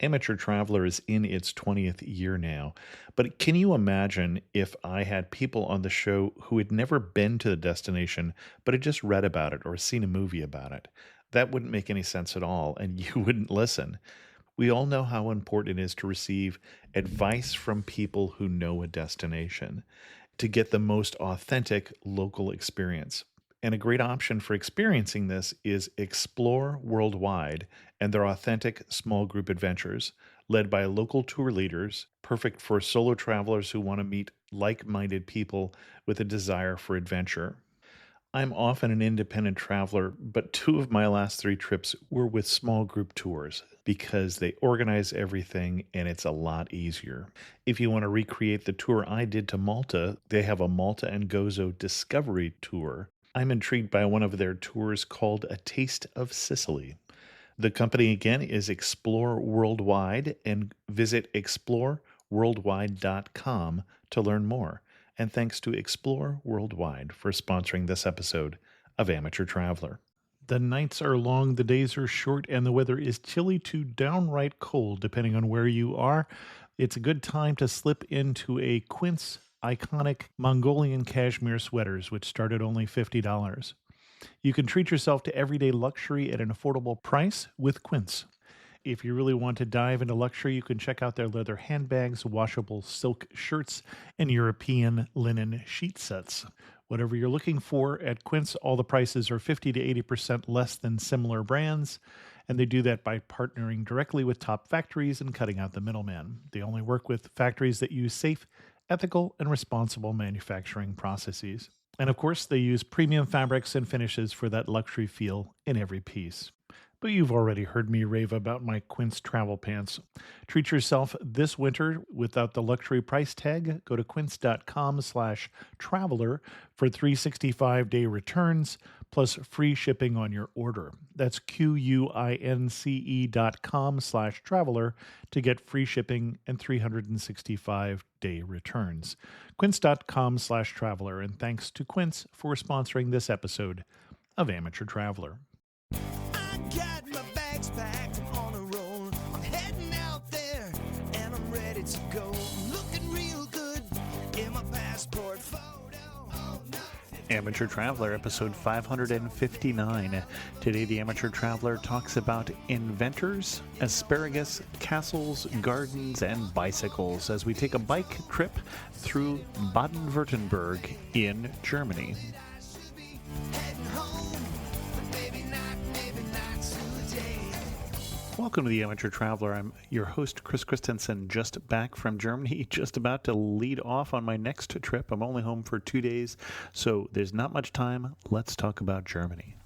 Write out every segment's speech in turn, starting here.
Amateur Traveler is in its 20th year now, but can you imagine if I had people on the show who had never been to the destination, but had just read about it or seen a movie about it? That wouldn't make any sense at all, and you wouldn't listen. We all know how important it is to receive advice from people who know a destination to get the most authentic local experience. And a great option for experiencing this is Explore Worldwide and their authentic small group adventures, led by local tour leaders, perfect for solo travelers who want to meet like minded people with a desire for adventure. I'm often an independent traveler, but two of my last three trips were with small group tours because they organize everything and it's a lot easier. If you want to recreate the tour I did to Malta, they have a Malta and Gozo Discovery Tour. I'm intrigued by one of their tours called A Taste of Sicily. The company again is Explore Worldwide, and visit exploreworldwide.com to learn more. And thanks to Explore Worldwide for sponsoring this episode of Amateur Traveler. The nights are long, the days are short, and the weather is chilly to downright cold, depending on where you are. It's a good time to slip into a Quince iconic Mongolian cashmere sweaters, which start at only $50. You can treat yourself to everyday luxury at an affordable price with Quince. If you really want to dive into luxury, you can check out their leather handbags, washable silk shirts, and European linen sheet sets. Whatever you're looking for at Quince, all the prices are 50 to 80% less than similar brands, and they do that by partnering directly with top factories and cutting out the middleman. They only work with factories that use safe, ethical, and responsible manufacturing processes. And of course, they use premium fabrics and finishes for that luxury feel in every piece. But you've already heard me rave about my Quince travel pants. Treat yourself this winter without the luxury price tag. Go to quince.com/traveler for 365-day returns plus free shipping on your order. That's QUINCE.com/traveler to get free shipping and 365-day returns. Quince.com/traveler. And thanks to Quince for sponsoring this episode of Amateur Traveler. Got my bags packed, I'm on a roll. I'm heading out there, and I'm ready to go. Looking real good in my passport photo. Oh, no. Amateur Traveler, episode 559. Today, the Amateur Traveler talks about inventors, asparagus, castles, gardens, and bicycles as we take a bike trip through Baden-Württemberg in Germany. Heading home, but maybe not today. Welcome to the Amateur Traveler. I'm your host, Chris Christensen, just back from Germany, just about to lead off on my next trip. I'm only home for 2 days, so there's not much time. Let's talk about Germany.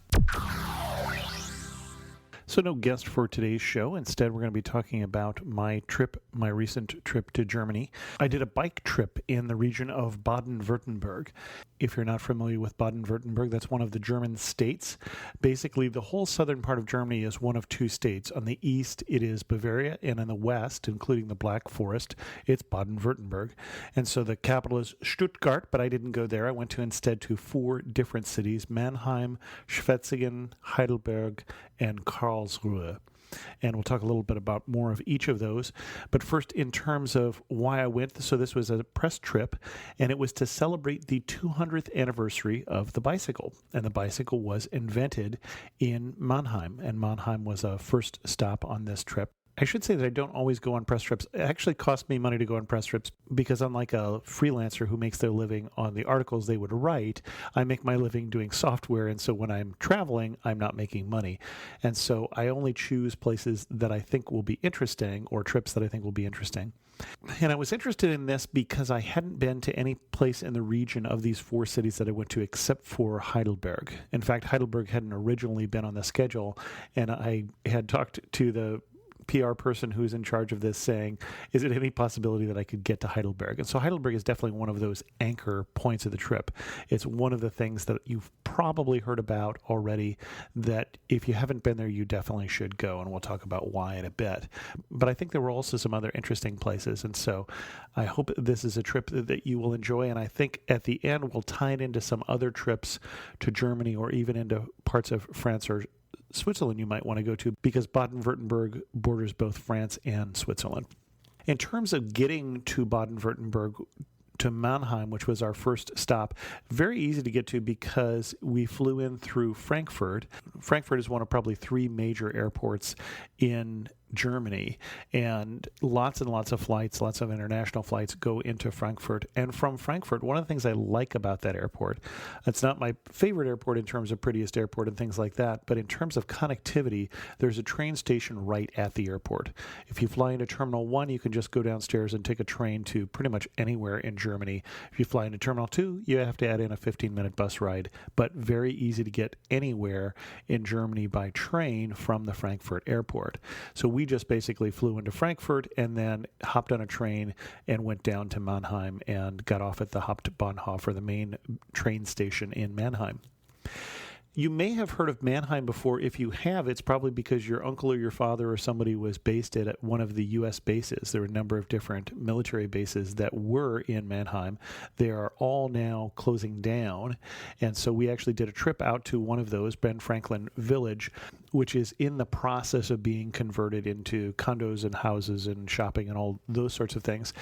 So no guest for today's show. Instead, we're going to be talking about my recent trip to Germany. I did a bike trip in the region of Baden-Württemberg. If you're not familiar with Baden-Württemberg, that's one of the German states. Basically, the whole southern part of Germany is one of two states. On the east, it is Bavaria, and on the west, including the Black Forest, it's Baden-Württemberg. And so the capital is Stuttgart, but I didn't go there. I went instead to 4 different cities: Mannheim, Schwetzingen, Heidelberg, and Karlsruhe. And we'll talk a little bit about more of each of those. But first, in terms of why I went, so this was a press trip, and it was to celebrate the 200th anniversary of the bicycle. And the bicycle was invented in Mannheim, and Mannheim was a first stop on this trip. I should say that I don't always go on press trips. It actually costs me money to go on press trips because, unlike a freelancer who makes their living on the articles they would write, I make my living doing software. And so when I'm traveling, I'm not making money. And so I only choose places that I think will be interesting, or trips that I think will be interesting. And I was interested in this because I hadn't been to any place in the region of these 4 cities that I went to except for Heidelberg. In fact, Heidelberg hadn't originally been on the schedule, and I had talked to the PR person who's in charge of this saying, is it any possibility that I could get to Heidelberg? And so Heidelberg is definitely one of those anchor points of the trip. It's one of the things that you've probably heard about already that if you haven't been there, you definitely should go. And we'll talk about why in a bit. But I think there were also some other interesting places. And so I hope this is a trip that you will enjoy. And I think at the end, we'll tie it into some other trips to Germany or even into parts of France or Switzerland you might want to go to, because Baden-Württemberg borders both France and Switzerland. In terms of getting to Baden-Württemberg, to Mannheim, which was our first stop, very easy to get to because we flew in through Frankfurt. Frankfurt is one of probably 3 major airports in Germany, and lots of flights, lots of international flights go into Frankfurt. And from Frankfurt, one of the things I like about that airport, it's not my favorite airport in terms of prettiest airport and things like that, but in terms of connectivity, there's a train station right at the airport. If you fly into Terminal 1, you can just go downstairs and take a train to pretty much anywhere in Germany. If you fly into Terminal 2, you have to add in a 15-minute bus ride, but very easy to get anywhere in Germany by train from the Frankfurt airport. So we just basically flew into Frankfurt and then hopped on a train and went down to Mannheim and got off at the Hauptbahnhof, or the main train station in Mannheim. You may have heard of Mannheim before. If you have, it's probably because your uncle or your father or somebody was based at one of the U.S. bases. There were a number of different military bases that were in Mannheim. They are all now closing down. And so we actually did a trip out to one of those, Ben Franklin Village, which is in the process of being converted into condos and houses and shopping and all those sorts of things.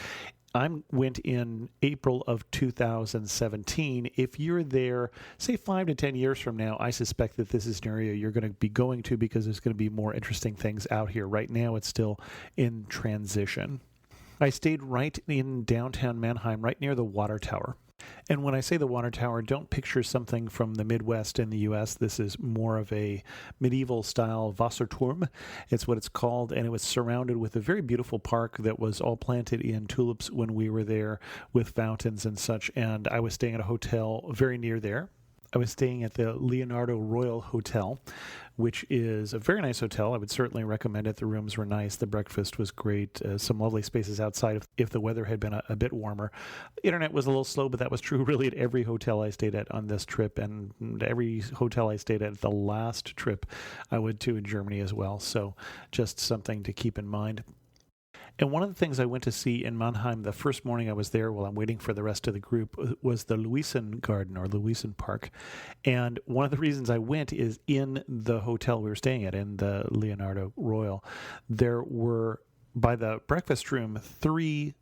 I went in April of 2017. If you're there, say 5 to 10 years from now, I suspect that this is an area you're going to be going to because there's going to be more interesting things out here. Right now, it's still in transition. I stayed right in downtown Mannheim, right near the water tower. And when I say the water tower, don't picture something from the Midwest in the U.S. This is more of a medieval-style Wasserturm. It's what it's called, and it was surrounded with a very beautiful park that was all planted in tulips when we were there, with fountains and such. And I was staying at a hotel very near there. I was staying at the Leonardo Royal Hotel, which is a very nice hotel. I would certainly recommend it. The rooms were nice. The breakfast was great. Some lovely spaces outside if the weather had been a bit warmer. The internet was a little slow, but that was true really at every hotel I stayed at on this trip, and every hotel I stayed at the last trip I went to in Germany as well. So just something to keep in mind. And one of the things I went to see in Mannheim the first morning I was there while I'm waiting for the rest of the group was the Luisen Garden, or Luisen Park. And one of the reasons I went is in the hotel we were staying at, in the Leonardo Royal, there were, by the breakfast room, 3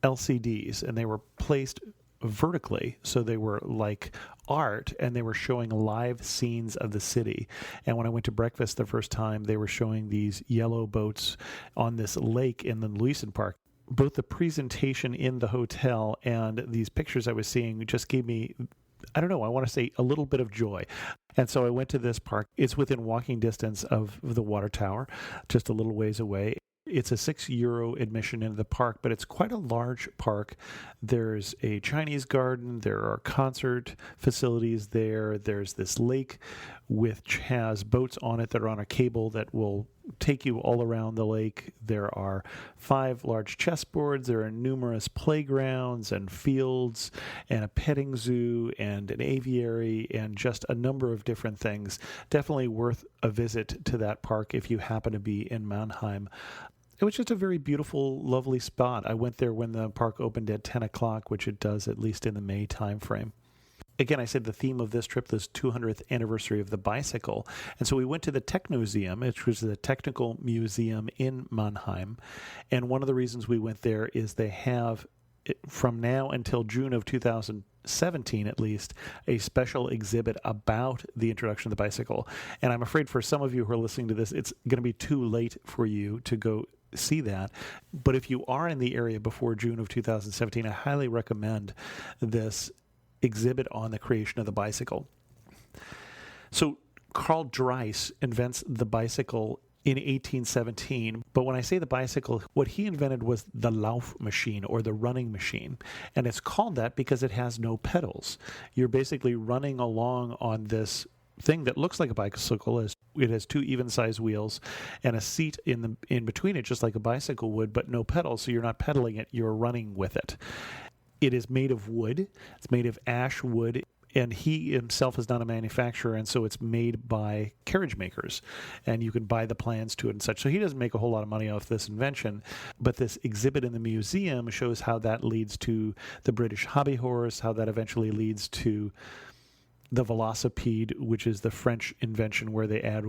LCDs, and they were placed vertically, so they were like art, and they were showing live scenes of the city. And when I went to breakfast the first time, they were showing these yellow boats on this lake in the Luisen Park. Both the presentation in the hotel and these pictures I was seeing just gave me, I don't know, I want to say a little bit of joy. And so I went to this park. It's within walking distance of the water tower, just a little ways away. It's a €6 admission into the park, but it's quite a large park. There's a Chinese garden. There are concert facilities there. There's this lake which has boats on it that are on a cable that will take you all around the lake. There are 5 large chessboards. There are numerous playgrounds and fields and a petting zoo and an aviary and just a number of different things. Definitely worth a visit to that park if you happen to be in Mannheim. It was just a very beautiful, lovely spot. I went there when the park opened at 10 o'clock, which it does at least in the May timeframe. Again, I said the theme of this trip was 200th anniversary of the bicycle. And so we went to the Technomuseum, which was the technical museum in Mannheim. And one of the reasons we went there is they have, from now until June of 2017 at least, a special exhibit about the introduction of the bicycle. And I'm afraid for some of you who are listening to this, it's going to be too late for you to go see that. But if you are in the area before June of 2017, I highly recommend this exhibit on the creation of the bicycle. So Carl Dreiss invents the bicycle in 1817, but when I say the bicycle, what he invented was the Lauf machine, or the running machine, and it's called that because it has no pedals. You're basically running along on this thing that looks like a bicycle. It has 2 even-sized wheels and a seat in between it, just like a bicycle would, but no pedals, so you're not pedaling it, you're running with it. It is made of wood. It's made of ash wood, and he himself is not a manufacturer, and so it's made by carriage makers, and you can buy the plans to it and such. So he doesn't make a whole lot of money off this invention, but this exhibit in the museum shows how that leads to the British hobby horse, how that eventually leads to the velocipede, which is the French invention where they add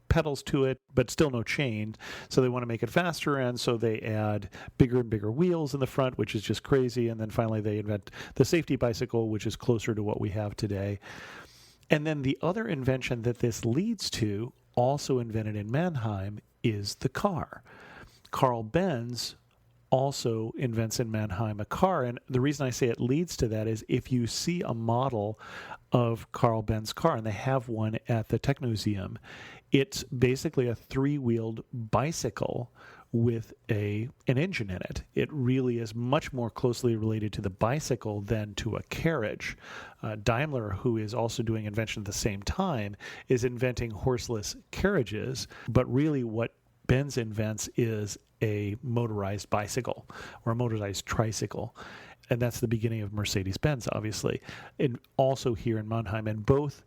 pedals to it, but still no chain. So they want to make it faster, and so they add bigger and bigger wheels in the front, which is just crazy. And then finally they invent the safety bicycle, which is closer to what we have today. And then the other invention that this leads to, also invented in Mannheim, is the car. Carl Benz also invents in Mannheim a car. And the reason I say it leads to that is if you see a model of Carl Benz car, and they have one at the Technomuseum, it's basically a three-wheeled bicycle with an engine in it. It really is much more closely related to the bicycle than to a carriage. Daimler, who is also doing invention at the same time, is inventing horseless carriages, but really what Benz invents is a motorized bicycle or a motorized tricycle. And that's the beginning of Mercedes-Benz, obviously. And also here in Mannheim, and both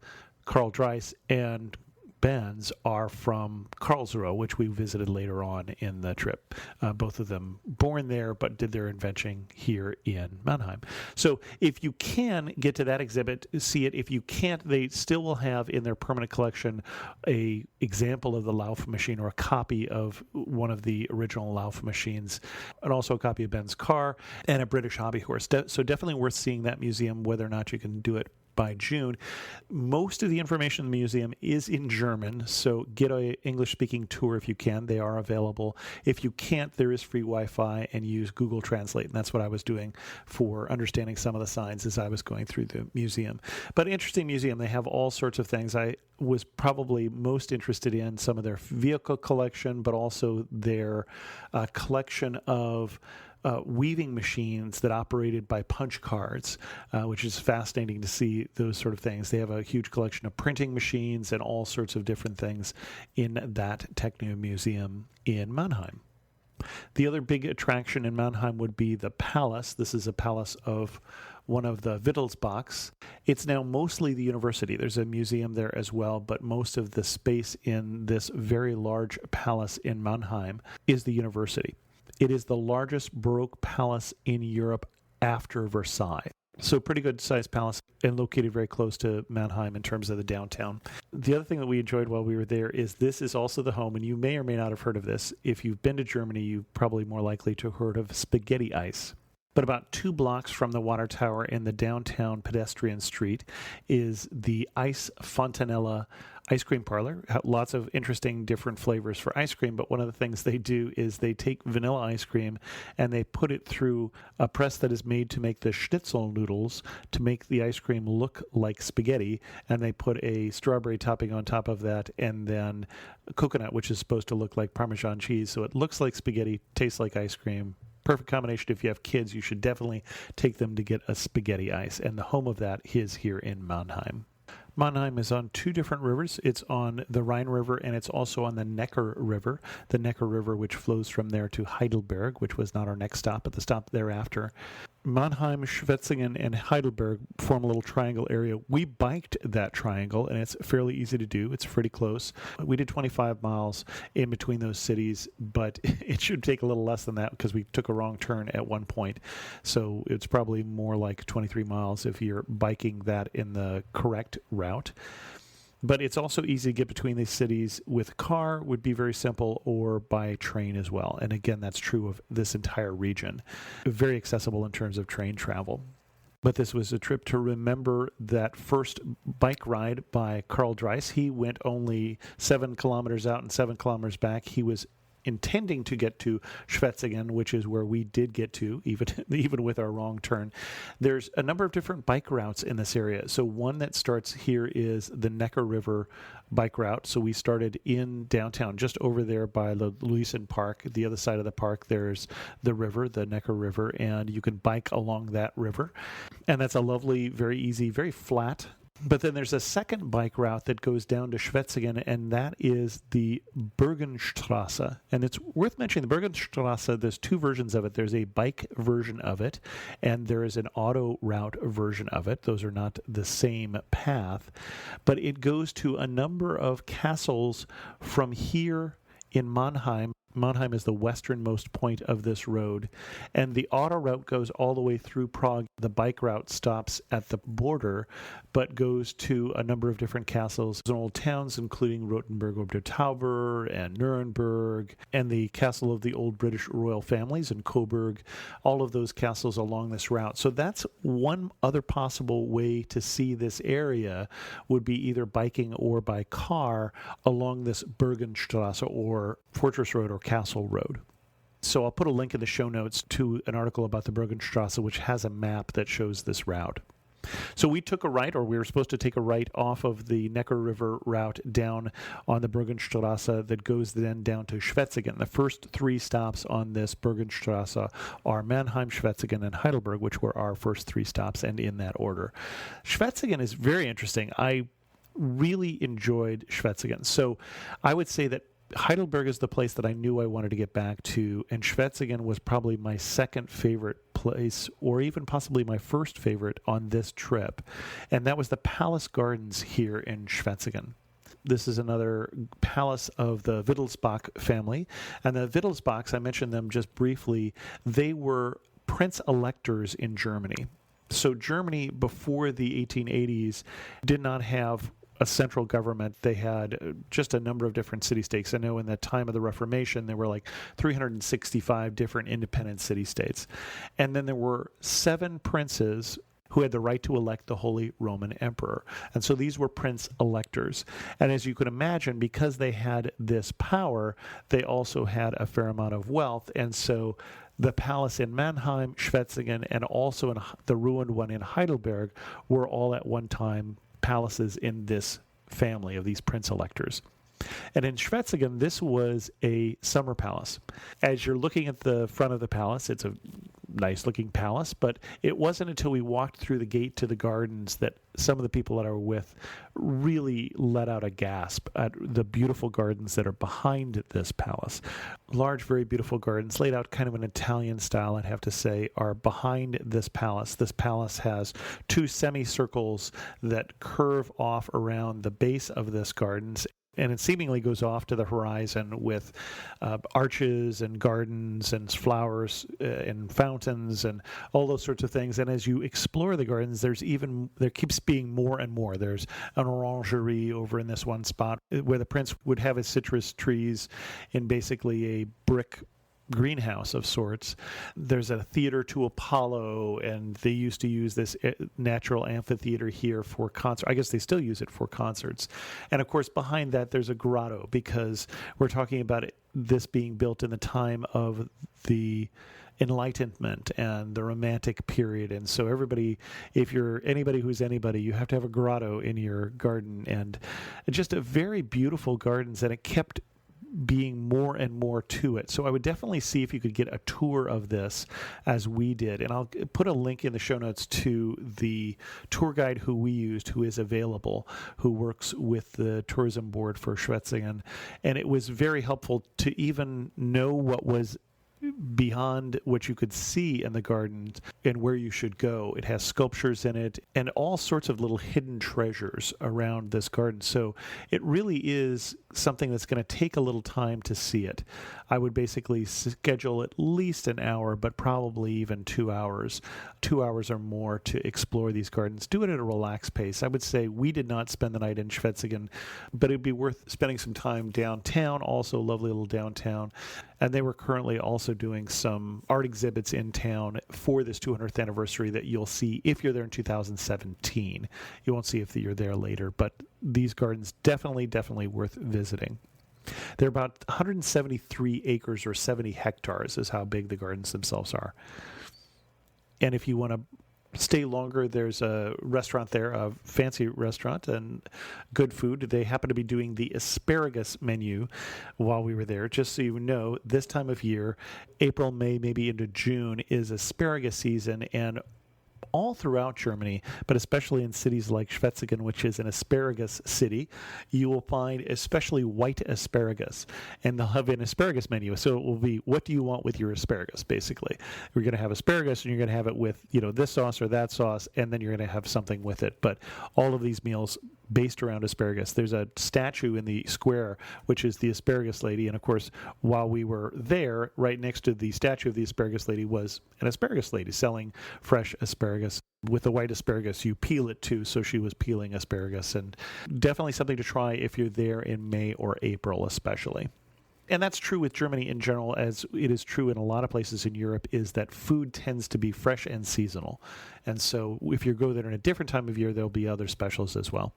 Carl Dreiss and Benz are from Karlsruhe, which we visited later on in the trip. Both of them born there, but did their invention here in Mannheim. So if you can get to that exhibit, see it. If you can't, they still will have in their permanent collection a example of the Lauf machine or a copy of one of the original Lauf machines, and also a copy of Ben's car and a British hobby horse. So definitely worth seeing that museum, whether or not you can do it by June. Most of the information in the museum is in German, so get an English-speaking tour if you can. They are available. If you can't, there is free Wi-Fi, and use Google Translate, and that's what I was doing for understanding some of the signs as I was going through the museum. But interesting museum. They have all sorts of things. I was probably most interested in some of their vehicle collection, but also their collection of weaving machines that operated by punch cards, which is fascinating to see those sort of things. They have a huge collection of printing machines and all sorts of different things in that Techno Museum in Mannheim. The other big attraction in Mannheim would be the palace. This is a palace of one of the Wittelsbachs. It's now mostly the university. There's a museum there as well, but most of the space in this very large palace in Mannheim is the university. It is the largest Baroque palace in Europe after Versailles. So pretty good sized palace and located very close to Mannheim in terms of the downtown. The other thing that we enjoyed while we were there is this is also the home, and you may or may not have heard of this. If you've been to Germany, you're probably more likely to have heard of spaghetti ice. But about 2 blocks from the water tower in the downtown pedestrian street is the Ice Fontanella ice cream parlor. Lots of interesting different flavors for ice cream, but one of the things they do is they take vanilla ice cream and they put it through a press that is made to make the schnitzel noodles to make the ice cream look like spaghetti, and they put a strawberry topping on top of that and then coconut, which is supposed to look like Parmesan cheese, so it looks like spaghetti, tastes like ice cream. Perfect combination. If you have kids, you should definitely take them to get a spaghetti ice, and the home of that is here in Mannheim. Mannheim is on 2 different rivers. It's on the Rhine River, and it's also on the Neckar River. The Neckar River, which flows from there to Heidelberg, which was not our next stop, but the stop thereafter. Mannheim, Schwetzingen, and Heidelberg form a little triangle area. We biked that triangle, and it's fairly easy to do. It's pretty close. We did 25 miles in between those cities, but it should take a little less than that because we took a wrong turn at one point. So it's probably more like 23 miles if you're biking that in the correct route. But it's also easy to get between these cities with car, would be very simple, or by train as well. And again, that's true of this entire region. Very accessible in terms of train travel. But this was a trip to remember that first bike ride by Carl Dreiss. He went only 7 kilometers out and 7 kilometers back. He was intending to get to Schwetzingen, which is where we did get to, even with our wrong turn. There's a number of different bike routes in this area. So one that starts here is the Neckar River bike route. So we started in downtown, just over there by the Luisen Park. The other side of the park, there's the river, the Neckar River, and you can bike along that river. And that's a lovely, very easy, very flat. But then there's a second bike route that goes down to Schwetzingen, and that is the Bergenstrasse. And it's worth mentioning the Bergenstrasse, there's 2 versions of it. There's a bike version of it, and there is an auto route version of it. Those are not the same path. But it goes to a number of castles from here in Mannheim Mannheim is the westernmost point of this road, and the auto route goes all the way through Prague. The bike route stops at the border, but goes to a number of different castles and old towns, including Rothenburg ob der Tauber and Nuremberg, and the castle of the old British royal families in Coburg, all of those castles along this route. So that's one other possible way to see this area, would be either biking or by car along this Bergenstrasse, or Fortress Road, or Castle Road. So I'll put a link in the show notes to an article about the Bergenstrasse, which has a map that shows this route. So we took a right, or we were supposed to take a right off of the Neckar River route down on the Bergenstrasse that goes then down to Schwetzingen. The first 3 stops on this Bergenstrasse are Mannheim, Schwetzingen, and Heidelberg, which were our first 3 stops, and in that order. Schwetzingen is very interesting. I really enjoyed Schwetzingen. So I would say that Heidelberg is the place that I knew I wanted to get back to, and Schwetzingen was probably my second favorite place, or even possibly my first favorite on this trip, and that was the Palace Gardens here in Schwetzingen. This is another palace of the Wittelsbach family, and the Wittelsbachs, I mentioned them just briefly, they were prince electors in Germany. So Germany, before the 1880s, did not have a central government. They had just a number of different city-states. I know in the time of the Reformation, there were like 365 different independent city-states. And then there were 7 princes who had the right to elect the Holy Roman Emperor. And so these were prince electors. And as you can imagine, because they had this power, they also had a fair amount of wealth. And so the palace in Mannheim, Schwetzingen, and also in the ruined one in Heidelberg were all at one time palaces in this family of these prince electors. And in Schwetzingen, this was a summer palace. As you're looking at the front of the palace, it's a nice-looking palace, but it wasn't until we walked through the gate to the gardens that some of the people that I were with really let out a gasp at the beautiful gardens that are behind this palace. Large, very beautiful gardens, laid out kind of an Italian style, I'd have to say, are behind this palace. This palace has 2 semicircles that curve off around the base of this gardens, and it seemingly goes off to the horizon with arches and gardens and flowers and fountains and all those sorts of things. And as you explore the gardens, there keeps being more and more. There's an orangery over in this one spot where the prince would have his citrus trees in basically a brick greenhouse of sorts. There's a theater to Apollo, and they used to use this natural amphitheater here for concerts. I guess they still use it for concerts. And of course, behind that, there's a grotto, because we're talking about this being built in the time of the Enlightenment and the Romantic period. And so everybody, if you're anybody who's anybody, you have to have a grotto in your garden. And just a very beautiful gardens, and it kept being more and more to it. So I would definitely see if you could get a tour of this as we did. And I'll put a link in the show notes to the tour guide who we used, who is available, who works with the tourism board for Schwetzingen. And it was very helpful to even know what was beyond what you could see in the gardens and where you should go. It has sculptures in it and all sorts of little hidden treasures around this garden. So it really is something that's going to take a little time to see it. I would basically schedule at least an hour, but probably even 2 hours, 2 hours or more to explore these gardens. Do it at a relaxed pace. I would say we did not spend the night in Schwetzingen, but it'd be worth spending some time downtown, also lovely little downtown. And they were currently also doing some art exhibits in town for this 200th anniversary that you'll see if you're there in 2017. You won't see if you're there later, but these gardens definitely worth visiting. They're about 173 acres or 70 hectares is how big the gardens themselves are. And if you want to stay longer, there's a restaurant there, a fancy restaurant and good food. They happen to be doing the asparagus menu while we were there. Just so you know, this time of year, April, May, maybe into June, is asparagus season, and all throughout Germany, but especially in cities like Schwetzingen, which is an asparagus city, you will find especially white asparagus, and they'll have an asparagus menu. So it will be, what do you want with your asparagus, basically? You're going to have asparagus, and you're going to have it with, this sauce or that sauce, and then you're going to have something with it. But all of these meals based around asparagus. There's a statue in the square, which is the asparagus lady. And of course, while we were there, right next to the statue of the asparagus lady was an asparagus lady selling fresh asparagus. With the white asparagus, you peel it too. So she was peeling asparagus, and definitely something to try if you're there in May or April, especially. And that's true with Germany in general, as it is true in a lot of places in Europe, is that food tends to be fresh and seasonal. And so if you go there in a different time of year, there'll be other specials as well.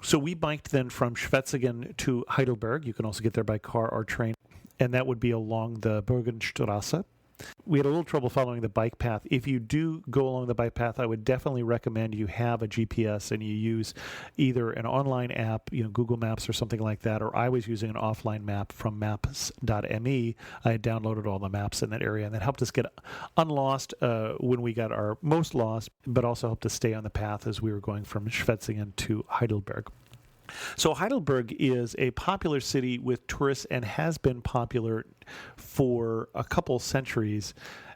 So we biked then from Schwetzingen to Heidelberg. You can also get there by car or train. And that would be along the Bergenstrasse. We had a little trouble following the bike path. If you do go along the bike path, I would definitely recommend you have a GPS and you use either an online app, Google Maps or something like that, or I was using an offline map from maps.me. I had downloaded all the maps in that area, and that helped us get unlost when we got our most lost, but also helped us stay on the path as we were going from Schwetzingen to Heidelberg. So Heidelberg is a popular city with tourists and has been popular for a couple centuries.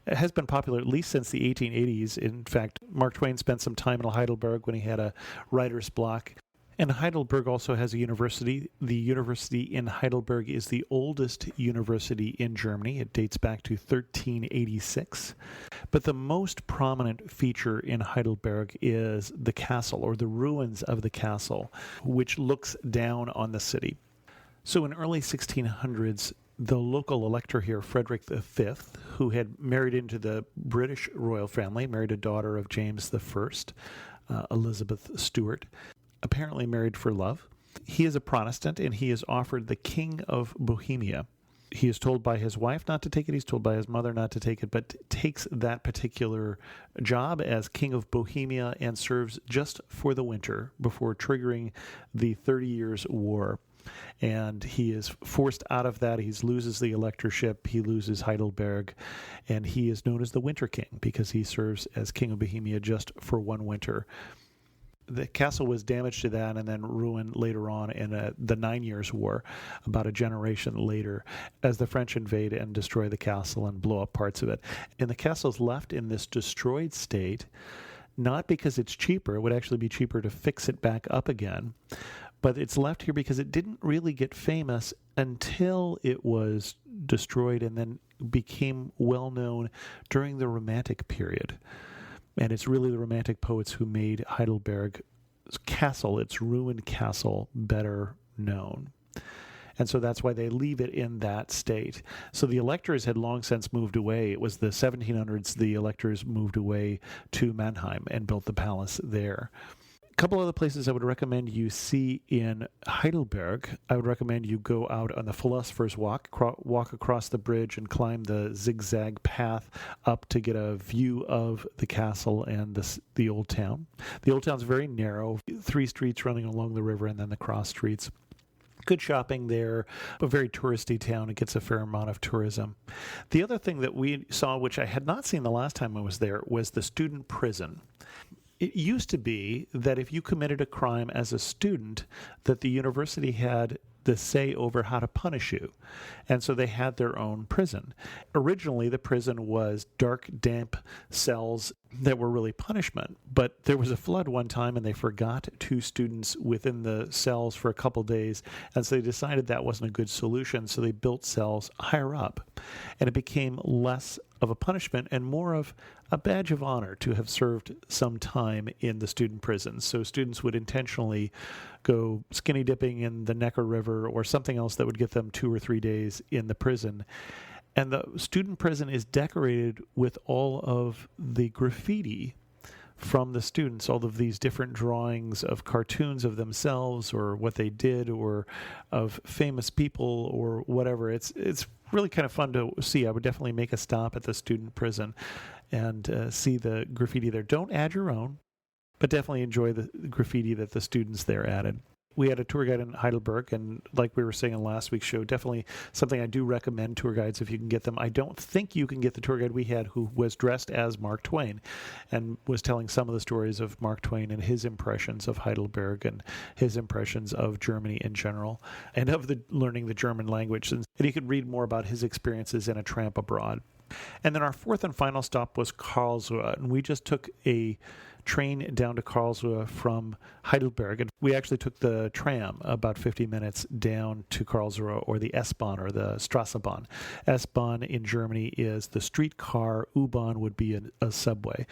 It has been popular at least since the 1880s. In fact, Mark Twain spent some time in Heidelberg when he had a writer's block. And Heidelberg also has a university. The university in Heidelberg is the oldest university in Germany. It dates back to 1386. But the most prominent feature in Heidelberg is the castle, or the ruins of the castle, which looks down on the city. So in early 1600s, the local elector here, Frederick V, who had married into the British royal family, married a daughter of James I, Elizabeth Stuart, apparently married for love. He is a Protestant, and he is offered the King of Bohemia. He is told by his wife not to take it. He's told by his mother not to take it, but takes that particular job as King of Bohemia and serves just for the winter before triggering the 30 Years' War. And he is forced out of that. He loses the electorship. He loses Heidelberg. And he is known as the Winter King because he serves as King of Bohemia just for one winter. The castle was damaged to that and then ruined later on in the 9 Years' War, about a generation later, as the French invade and destroy the castle and blow up parts of it. And the castle is left in this destroyed state, not because it's cheaper. It would actually be cheaper to fix it back up again. But it's left here because it didn't really get famous until it was destroyed and then became well known during the Romantic period. And it's really the Romantic poets who made Heidelberg's castle, its ruined castle, better known. And so that's why they leave it in that state. So the electors had long since moved away. It was the 1700s, the electors moved away to Mannheim and built the palace there. A couple other places I would recommend you see in Heidelberg. I would recommend you go out on the Philosopher's Walk, walk across the bridge and climb the zigzag path up to get a view of the castle and the old town. The old town's very narrow, 3 streets running along the river and then the cross streets. Good shopping there, a very touristy town. It gets a fair amount of tourism. The other thing that we saw, which I had not seen the last time I was there, was the student prison. It used to be that if you committed a crime as a student, that the university had the say over how to punish you. And so they had their own prison. Originally, the prison was dark, damp cells that were really punishment. But there was a flood one time, and they forgot 2 students within the cells for a couple days. And so they decided that wasn't a good solution. So they built cells higher up. And it became less of a punishment and more of a badge of honor to have served some time in the student prison. So students would intentionally go skinny dipping in the Neckar River or something else that would get them 2 or 3 days in the prison. And the student prison is decorated with all of the graffiti from the students, all of these different drawings of cartoons of themselves or what they did or of famous people or whatever. It's really kind of fun to see. I would definitely make a stop at the student prison and see the graffiti there. Don't add your own, but definitely enjoy the graffiti that the students there added. We had a tour guide in Heidelberg, and like we were saying in last week's show, definitely something I do recommend tour guides if you can get them. I don't think you can get the tour guide we had who was dressed as Mark Twain and was telling some of the stories of Mark Twain and his impressions of Heidelberg and his impressions of Germany in general and of learning the German language. And you could read more about his experiences in A Tramp Abroad. And then our fourth and final stop was Karlsruhe, and we just took a train down to Karlsruhe from Heidelberg, and we actually took the tram about 50 minutes down to Karlsruhe, or the S-Bahn, or the Straßenbahn. S-Bahn in Germany is the streetcar, U-Bahn would be a subway.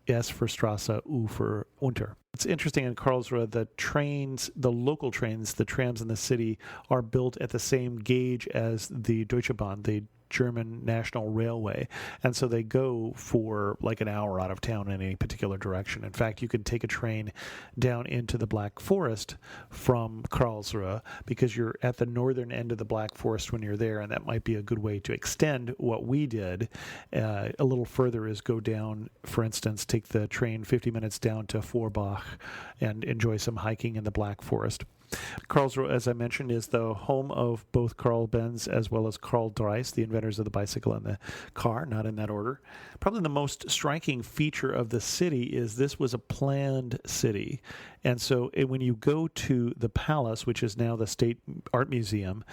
S for Strasse, U for Unter. It's interesting in Karlsruhe, the trains, the local trains, the trams in the city are built at the same gauge as the Deutsche Bahn, the German National Railway, and so they go for like an hour out of town in any particular direction. In fact, you can take a train down into the Black Forest from Karlsruhe because you're at the northern end of the Black Forest when you're there, and that might be a good way to extend what we did. A little further is go down, for instance, take the train 50 minutes down to Forbach and enjoy some hiking in the Black Forest. Karlsruhe, as I mentioned, is the home of both Karl Benz as well as Karl Dreiss, the inventors of the bicycle and the car, not in that order. Probably the most striking feature of the city is this was a planned city. And so when you go to the palace, which is now the State Art Museum,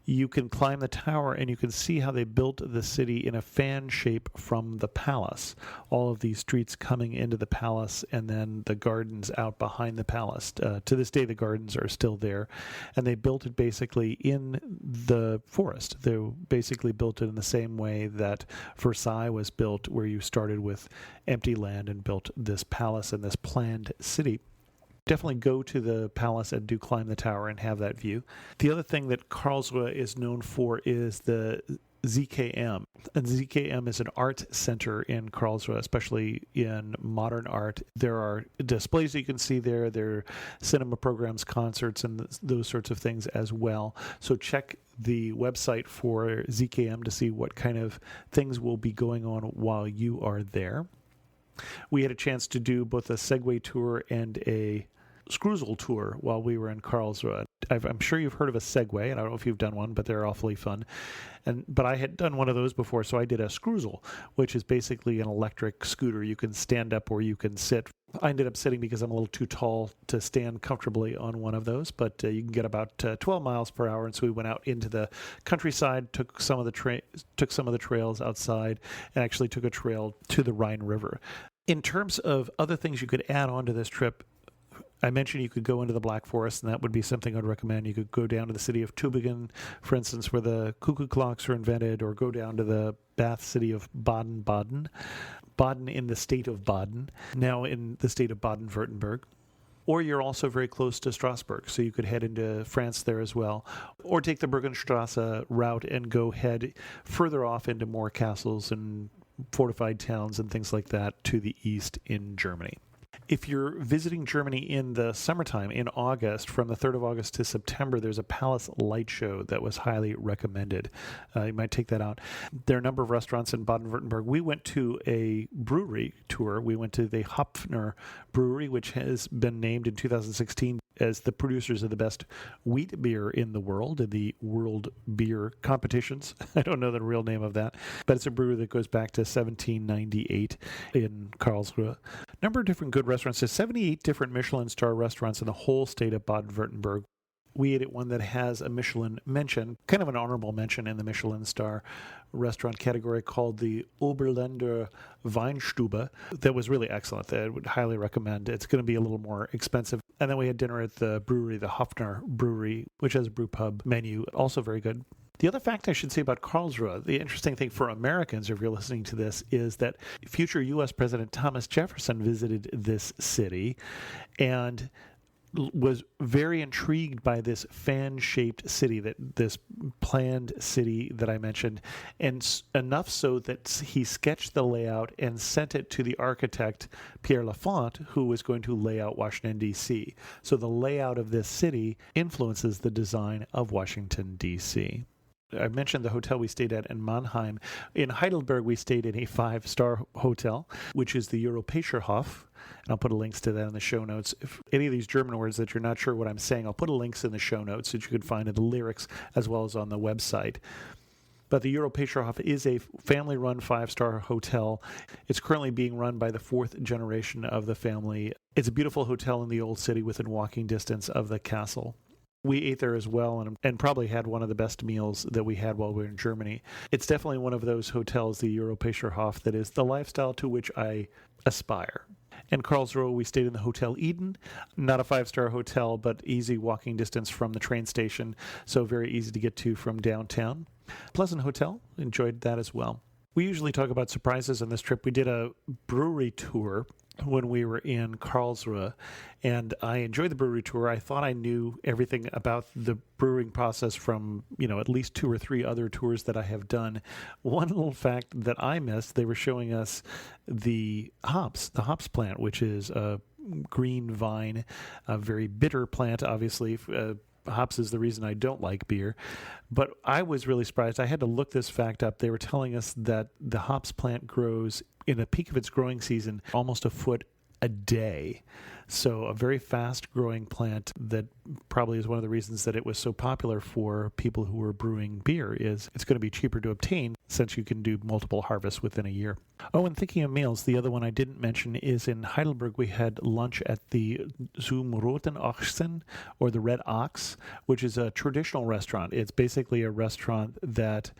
you can climb the tower and you can see how they built the city in a fan shape from the palace. All of these streets coming into the palace and then the gardens out behind the palace. To this day, the gardens are still there. And they built it basically in the forest. They basically built it in the same way that Versailles was built, where you started with empty land and built this palace and this planned city. Definitely go to the palace and do climb the tower and have that view. The other thing that Karlsruhe is known for is the ZKM. And ZKM is an art center in Karlsruhe, especially in modern art. There are displays you can see there. There are cinema programs, concerts, and those sorts of things as well. So check the website for ZKM to see what kind of things will be going on while you are there. We had a chance to do both a Segway tour and a Scruzel tour while we were in Karlsruhe. I'm sure you've heard of a Segway, and I don't know if you've done one, but they're awfully fun. But I had done one of those before, so I did a Scruzel, which is basically an electric scooter. You can stand up or you can sit. I ended up sitting because I'm a little too tall to stand comfortably on one of those, but you can get about 12 miles per hour. And so we went out into the countryside, took some of the trails outside, and actually took a trail to the Rhine River. In terms of other things you could add on to this trip, I mentioned you could go into the Black Forest, and that would be something I'd recommend. You could go down to the city of Tübingen, for instance, where the cuckoo clocks were invented, or go down to the Bath city of Baden-Baden. Baden in the state of Baden, now in the state of Baden-Württemberg. Or you're also very close to Strasbourg, so you could head into France there as well. Or take the Bergenstrasse route and go head further off into more castles and fortified towns and things like that to the east in Germany. If you're visiting Germany in the summertime, in August, from the 3rd of August to September, there's a palace light show that was highly recommended. You might take that out. There are a number of restaurants in Baden-Württemberg. We went to a brewery tour. We went to the Hopfner Brewery, which has been named in 2016 as the producers of the best wheat beer in the world, in the World Beer Competitions. I don't know the real name of that, but it's a brewery that goes back to 1798 in Karlsruhe. Number of different good restaurants. There's 78 different Michelin star restaurants in the whole state of Baden-Württemberg. We ate at one that has a Michelin mention, kind of an honorable mention in the Michelin star restaurant category, called the Oberländer Weinstube. That was really excellent. That I would highly recommend. It's going to be a little more expensive. And then we had dinner at the brewery, the Hofner Brewery, which has a brew pub menu, also very good. The other fact I should say about Karlsruhe, the interesting thing for Americans, if you're listening to this, is that future U.S. President Thomas Jefferson visited this city and was very intrigued by this fan-shaped city, this planned city that I mentioned, and enough so that he sketched the layout and sent it to the architect Pierre Lafont, who was going to lay out Washington, D.C. So the layout of this city influences the design of Washington, D.C. I mentioned the hotel we stayed at in Mannheim. In Heidelberg, we stayed in a 5-star hotel, which is the Europäischer Hof. And I'll put links to that in the show notes. If any of these German words that you're not sure what I'm saying, I'll put links in the show notes that you can find in the lyrics as well as on the website. But the Europäischer Hof is a family-run 5-star hotel. It's currently being run by the 4th generation of the family. It's a beautiful hotel in the old city within walking distance of the castle. We ate there as well and probably had one of the best meals that we had while we were in Germany. It's definitely one of those hotels, the Europäischer Hof, that is the lifestyle to which I aspire. In Karlsruhe, we stayed in the Hotel Eden, not a 5-star hotel, but easy walking distance from the train station, so very easy to get to from downtown. Pleasant hotel, enjoyed that as well. We usually talk about surprises on this trip. We did a brewery tour when we were in Karlsruhe, and I enjoyed the brewery tour. I thought I knew everything about the brewing process from, at least 2 or 3 other tours that I have done. One little fact that I missed, they were showing us the hops plant, which is a green vine, a very bitter plant, obviously. Hops is the reason I don't like beer. But I was really surprised. I had to look this fact up. They were telling us that the hops plant grows in a peak of its growing season almost a foot a day. So a very fast growing plant that probably is one of the reasons that it was so popular for people who were brewing beer is it's going to be cheaper to obtain since you can do multiple harvests within a year. Oh, and thinking of meals, the other one I didn't mention is in Heidelberg. We had lunch at the Zum Roten Ochsen, or the Red Ox, which is a traditional restaurant. It's basically a restaurant that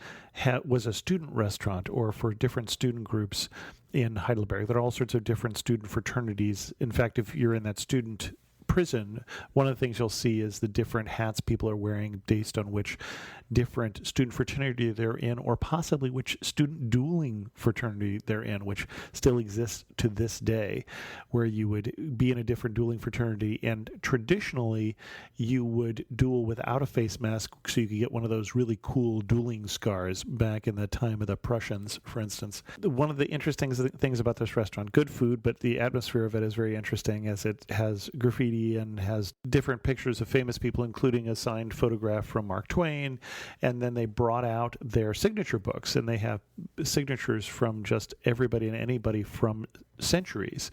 was a student restaurant or for different student groups in Heidelberg. There are all sorts of different student fraternities. In fact, if you're in that student prison, one of the things you'll see is the different hats people are wearing based on which different student fraternity they're in, or possibly which student dueling fraternity they're in, which still exists to this day, where you would be in a different dueling fraternity, and traditionally you would duel without a face mask so you could get one of those really cool dueling scars back in the time of the Prussians, for instance. One of the interesting things about this restaurant, good food, but the atmosphere of it is very interesting, as it has graffiti and has different pictures of famous people, including a signed photograph from Mark Twain. And then they brought out their signature books, and they have signatures from just everybody and anybody from centuries.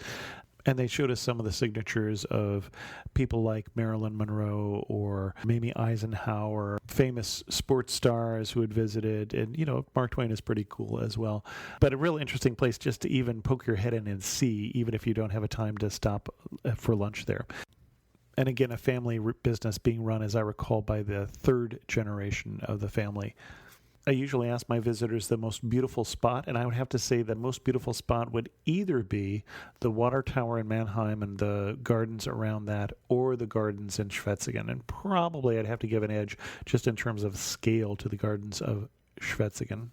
And they showed us some of the signatures of people like Marilyn Monroe or Mamie Eisenhower, famous sports stars who had visited. And, Mark Twain is pretty cool as well. But a real interesting place just to even poke your head in and see, even if you don't have a time to stop for lunch there. And again, a family business being run, as I recall, by the 3rd generation of the family. I usually ask my visitors the most beautiful spot, and I would have to say the most beautiful spot would either be the water tower in Mannheim and the gardens around that, or the gardens in Schwetzingen. And probably I'd have to give an edge just in terms of scale to the gardens of Schwetzingen.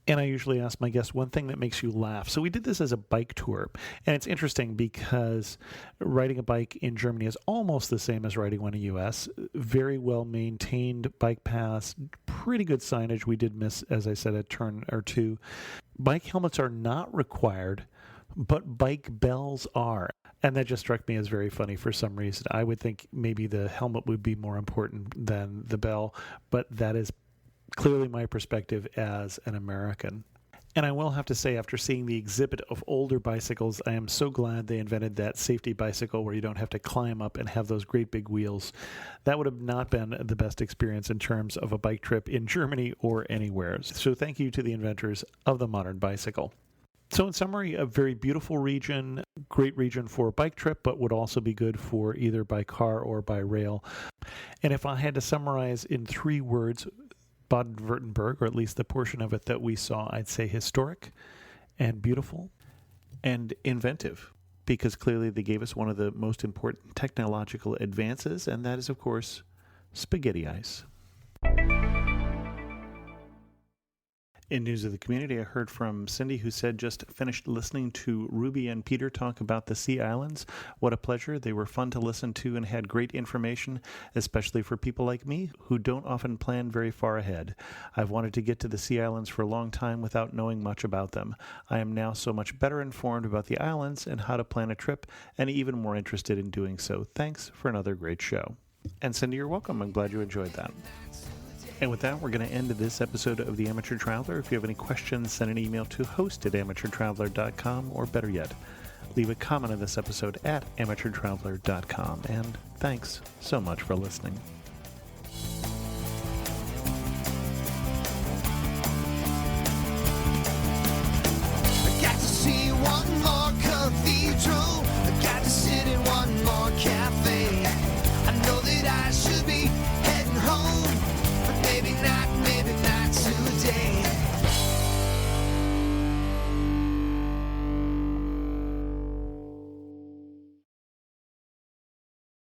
And I usually ask my guests one thing that makes you laugh. So we did this as a bike tour. And it's interesting because riding a bike in Germany is almost the same as riding one in the U.S. Very well maintained bike paths, pretty good signage. We did miss, as I said, a turn or two. Bike helmets are not required, but bike bells are. And that just struck me as very funny for some reason. I would think maybe the helmet would be more important than the bell, but that is clearly my perspective as an American. And I will have to say, after seeing the exhibit of older bicycles, I am so glad they invented that safety bicycle where you don't have to climb up and have those great big wheels. That would have not been the best experience in terms of a bike trip in Germany or anywhere. So thank you to the inventors of the modern bicycle. So in summary, a very beautiful region, great region for a bike trip, but would also be good for either by car or by rail. And if I had to summarize in 3 words, Baden-Württemberg, or at least the portion of it that we saw, I'd say historic and beautiful and inventive, because clearly they gave us one of the most important technological advances, and that is, of course, spaghetti ice. In news of the community, I heard from Cindy, who said just finished listening to Ruby and Peter talk about the Sea Islands. What a pleasure. They were fun to listen to and had great information, especially for people like me who don't often plan very far ahead. I've wanted to get to the Sea Islands for a long time without knowing much about them. I am now so much better informed about the islands and how to plan a trip, and even more interested in doing so. Thanks for another great show. And Cindy, you're welcome. I'm glad you enjoyed that. And with that, we're going to end this episode of The Amateur Traveler. If you have any questions, send an email to host@amateurtraveler.com, or better yet, leave a comment on this episode at amateurtraveler.com. And thanks so much for listening.